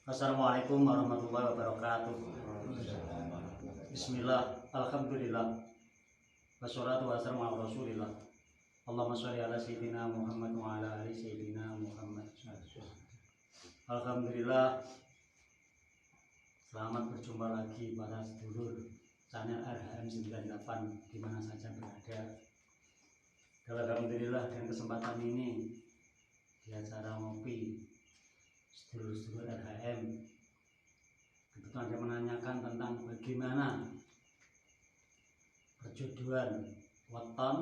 Assalamualaikum warahmatullahi wabarakatuh. Bismillah, alhamdulillah, wassalatu wassalamu ala rasulillah. Allahumma sholli ala sayyidina Muhammad wa ala ali sayyidina Muhammad. Alhamdulillah, selamat berjumpa lagi para sedulur channel RHM 98 di mana saja berada. Alhamdulillah, dengan kesempatan ini di acara ngopi sedulur-sedulur RHM kebetulan ada menanyakan tentang bagaimana perjodohan weton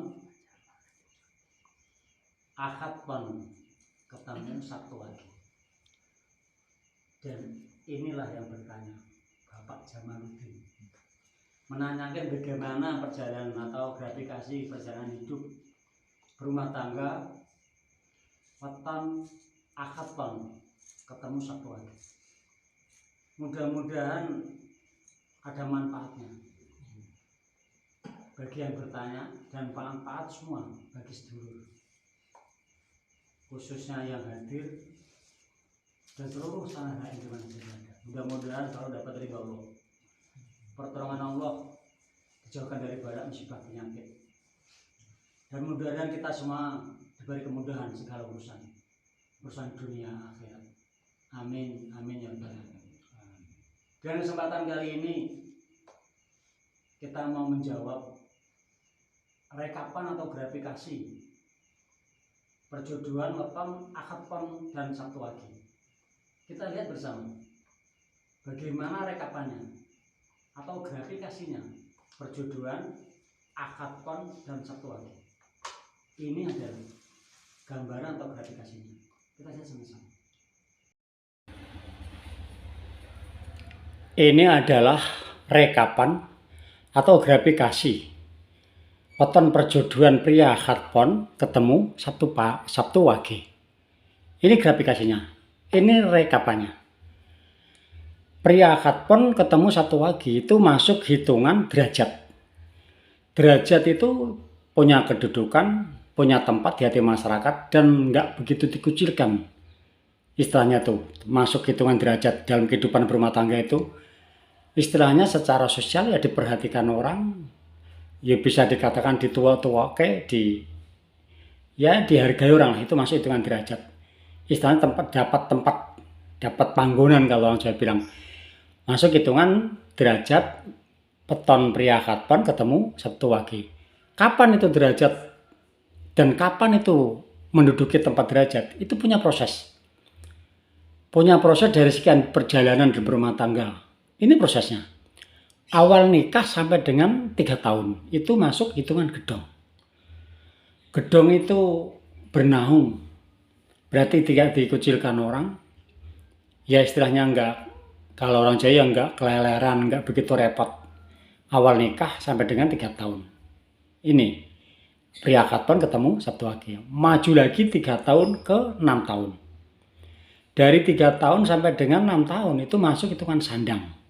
akad pon ketemu Sabtu lagi. Dan inilah yang bertanya Bapak Jamaluddin, menanyakan bagaimana perjalanan atau gratifikasi perjalanan hidup berumah tangga weton akad pon ketemu Sabtu lagi. Mudah-mudahan ada manfaatnya bagi yang bertanya dan manfaat semua bagi sedulur, khususnya yang hadir dan seluruh sana yang di mana saja ada. Mudah-mudahan selalu dapat ridha Allah, pertolongan Allah, dijauhkan dari balak musibah penyakit, dan mudah-mudahan kita semua diberi kemudahan segala urusan dunia akhirat. Amin, amin ya rabbal alamin. Dengan kesempatan kali ini kita mau menjawab rekapan atau gratifikasi perjodohan weton akad pon dan Sabtu wage. Kita lihat bersama bagaimana rekapannya atau gratifikasinya perjodohan akad pon dan Sabtu wage. Ini adalah gambaran atau gratifikasinya. Kita lihat sama-sama. Ini adalah rekapan atau gratifikasi weton perjodohan pria akad pon ketemu Sabtu wage. Ini gratifikasinya. Ini rekapannya. Pria akad pon ketemu Sabtu wage itu masuk hitungan derajat. Derajat itu punya kedudukan, punya tempat di hati masyarakat dan nggak begitu dikucilkan. Istilahnya tuh masuk hitungan derajat dalam kehidupan berumah tangga itu. Istilahnya secara sosial ya diperhatikan orang, ya bisa dikatakan dihargai orang lah, itu masuk hitungan derajat. Istilahnya dapat panggonan kalau orang Jawa bilang. Masuk hitungan derajat weton pria akad pon ketemu Sabtu wage. Kapan itu derajat dan kapan itu menduduki tempat derajat? Itu punya proses. Punya proses dari sekian perjalanan di berumah tangga. Ini prosesnya. Awal nikah sampai dengan 3 tahun itu masuk hitungan gedong. Gedong itu bernaung. Berarti tidak dikucilkan orang. Ya istilahnya enggak, kalau orang Jawa enggak keleleran, enggak begitu repot. Awal nikah sampai dengan 3 tahun. Ini pria akad pon ketemu Sabtu wage. Maju lagi 3 tahun ke 6 tahun. Dari 3 tahun sampai dengan 6 tahun itu masuk hitungan sandang.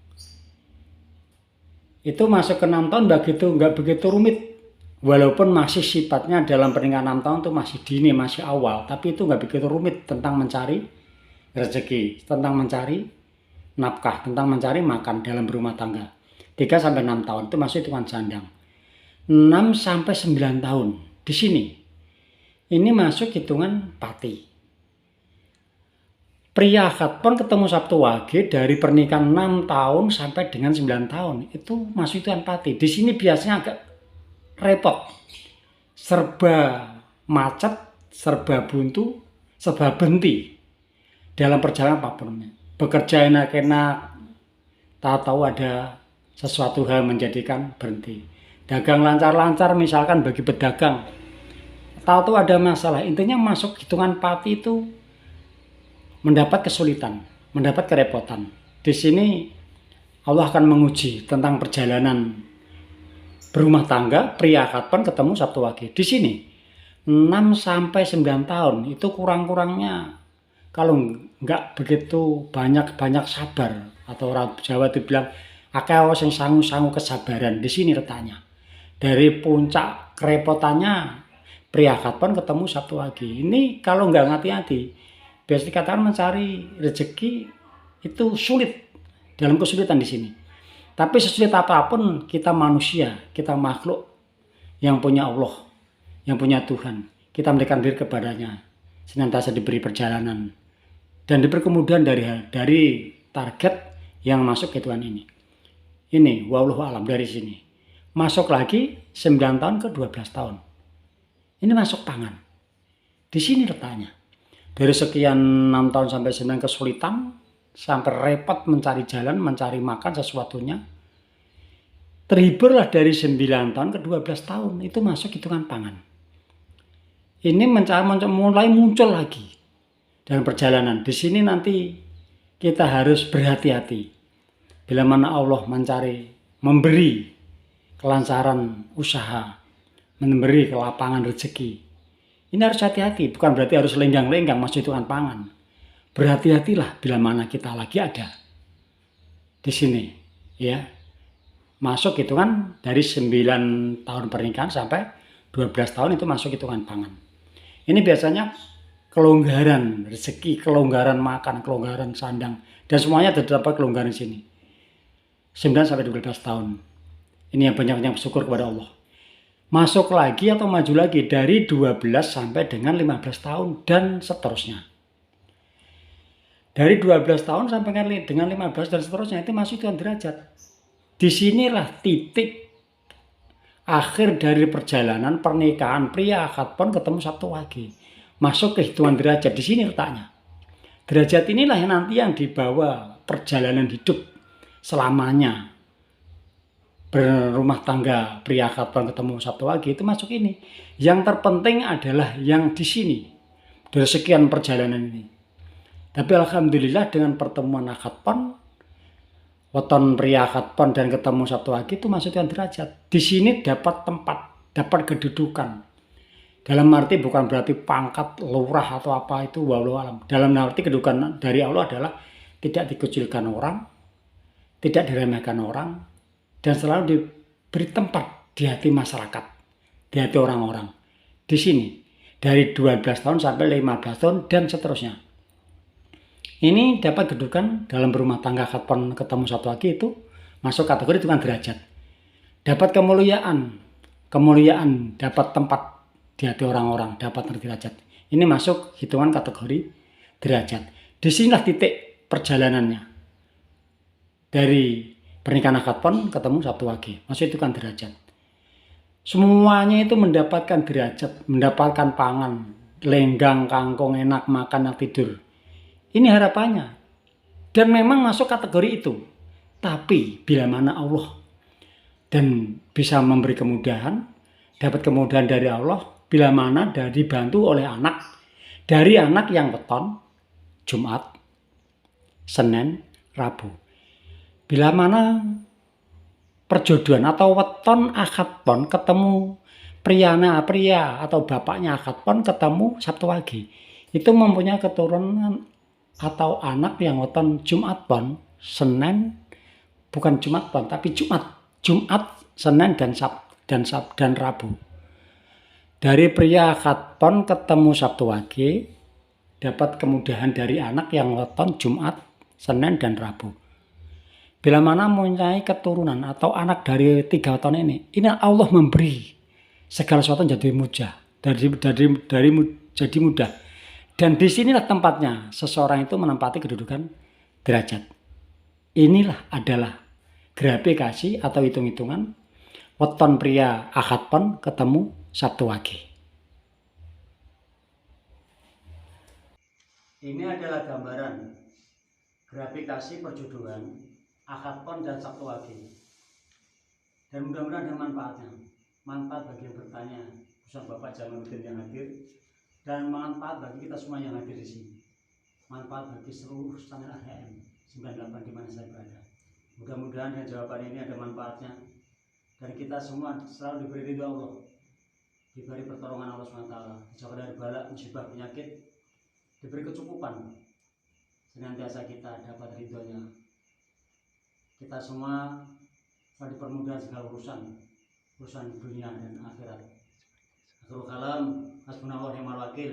Itu masuk ke 6 tahun nggak begitu rumit. Walaupun masih sifatnya dalam pernikahan 6 tahun itu masih dini, masih awal. Tapi itu nggak begitu rumit tentang mencari rezeki, tentang mencari nafkah, tentang mencari makan dalam berumah tangga. 3 sampai 6 tahun itu masuk hitungan sandang. 6 sampai 9 tahun di sini. Ini masuk hitungan pati. Pria akad pon ketemu Sabtu wage dari pernikahan 6 tahun sampai dengan 9 tahun. Itu masuk hitungan pati. Di sini biasanya agak repot. Serba macet, serba buntu, serba berhenti. Dalam perjalanan apapun. Bekerja enak-enak, tahu-tahu ada sesuatu hal menjadikan berhenti. Dagang lancar-lancar misalkan bagi pedagang. Tahu-tahu ada masalah. Intinya masuk hitungan pati itu mendapat kesulitan, mendapat kerepotan. Di sini Allah akan menguji tentang perjalanan berumah tangga pria akad pon ketemu Sabtu wage. Di sini 6 sampai 9 tahun itu kurang-kurangnya kalau nggak begitu banyak sabar, atau orang Jawa itu bilang akeh sing sangu-sangu kesabaran. Di sini letaknya. Dari puncak kerepotannya pria akad pon ketemu Sabtu wage. Ini kalau nggak hati-hati biasa dikatakan mencari rezeki itu sulit, dalam kesulitan di sini. Tapi sesulit apapun kita manusia, kita makhluk yang punya Allah, yang punya Tuhan, kita memberikan diri kepadanya, senantiasa diberi perjalanan dan diberi kemudahan dari target yang masuk ke Tuhan ini. Ini wallahu alam dari sini. Masuk lagi 9 tahun ke 12 tahun. Ini masuk tangan. Di sini letaknya. Dari sekian 6 tahun sampai 9 kesulitan, sampai repot mencari jalan, mencari makan sesuatunya. Terhiburlah dari 9 tahun ke 12 tahun, itu masuk hitungan tangan. Ini mulai muncul lagi dalam perjalanan. Di sini nanti kita harus berhati-hati. Bila mana Allah memberi kelancaran usaha, memberi kelapangan rezeki. Ini harus hati-hati, bukan berarti harus lenggang-lenggang masuk hitungan pangan. Berhati-hatilah bila mana kita lagi ada di sini, ya. Masuk hitungan dari 9 tahun pernikahan sampai 12 tahun itu masuk hitungan pangan. Ini biasanya kelonggaran rezeki, kelonggaran makan, kelonggaran sandang, dan semuanya terdapat kelonggaran di sini. 9 sampai 12 tahun. Ini yang banyak-banyak bersyukur kepada Allah. Masuk lagi atau maju lagi dari 12 sampai dengan 15 tahun dan seterusnya. Dari 12 tahun sampai dengan 15 dan seterusnya itu masuk hitungan derajat. Disinilah titik akhir dari perjalanan pernikahan pria akad pon ketemu Sabtu Wage. Masuk ke hitungan derajat, di sini letaknya. Derajat inilah yang nanti yang dibawa perjalanan hidup selamanya. Berumah tangga pria akad pon ketemu Sabtu Wage itu masuk ini. Yang terpenting adalah yang di sini. Dari sekian perjalanan ini. Tapi alhamdulillah dengan pertemuan akad pon, weton pria akad pon dan ketemu Sabtu Wage itu masuk hitungan derajat. Di sini dapat tempat, dapat kedudukan. Dalam arti bukan berarti pangkat lurah atau apa itu wallahu alam. Dalam arti kedudukan dari Allah adalah tidak dikucilkan orang, tidak diremehkan orang, dan selalu diberi tempat di hati masyarakat, di hati orang-orang. Di sini dari 12 tahun sampai 15 tahun dan seterusnya. Ini dapat kedudukan dalam berumah tangga akad pon ketemu Sabtu Wage itu masuk kategori hitungan derajat. Dapat kemuliaan dapat tempat di hati orang-orang, dapat derajat. Ini masuk hitungan kategori derajat. Disinilah titik perjalanannya. Dari pernikahan akad pon ketemu Sabtu Wage, masuk hitungan derajat. Semuanya itu mendapatkan derajat, mendapatkan pangan, lenggang, kangkung, enak makan, enak tidur. Ini harapannya. Dan memang masuk kategori itu. Tapi bila mana Allah dan bisa memberi kemudahan, dapat kemudahan dari Allah, bila mana dibantu oleh dari anak yang weton, Jumat, Senin, Rabu. Bila mana perjodohan atau weton akad pon ketemu pria atau bapaknya akad pon ketemu Sabtu Wage, itu mempunyai keturunan atau anak yang weton Jumat pon, Senin, bukan Jumat pon tapi Jumat, Senin dan Rabu. Dari pria akad pon ketemu Sabtu Wage dapat kemudahan dari anak yang weton Jumat, Senin dan Rabu. Bila mana mempunyai keturunan atau anak dari 3 weton ini Allah memberi segala sesuatu jadi jadi mudah. Dan disinilah tempatnya seseorang itu menempati kedudukan derajat. Inilah adalah gratifikasi atau hitung-hitungan weton pria akad pon ketemu Sabtu Wage. Ini adalah gambaran gratifikasi perjodohan akad pon dan Sabtu Wage. Dan mudah-mudahan ada manfaatnya. Manfaat bagi yang bertanya, khususnya Bapak Jamaluddin yang hadir, dan manfaat bagi kita semua yang hadir di sini. Manfaat bagi seluruh channel AHM 98 di mana saya berada. Mudah-mudahan dengan jawaban ini ada manfaatnya. Dan kita semua selalu diberi ridho Allah, diberi pertolongan Allah SWT, dijauhkan dari bala, musibah, penyakit, diberi kecukupan. Senantiasa kita dapat ridhonya. Kita semua selalu dipermudah segala urusan dunia dan akhirat. Akhirul kalam, hasbunallahu wa ni'mal wakil,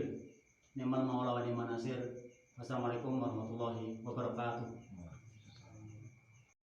ni'mal maula wa ni'man nasir. Wassalamualaikum warahmatullahi wabarakatuh.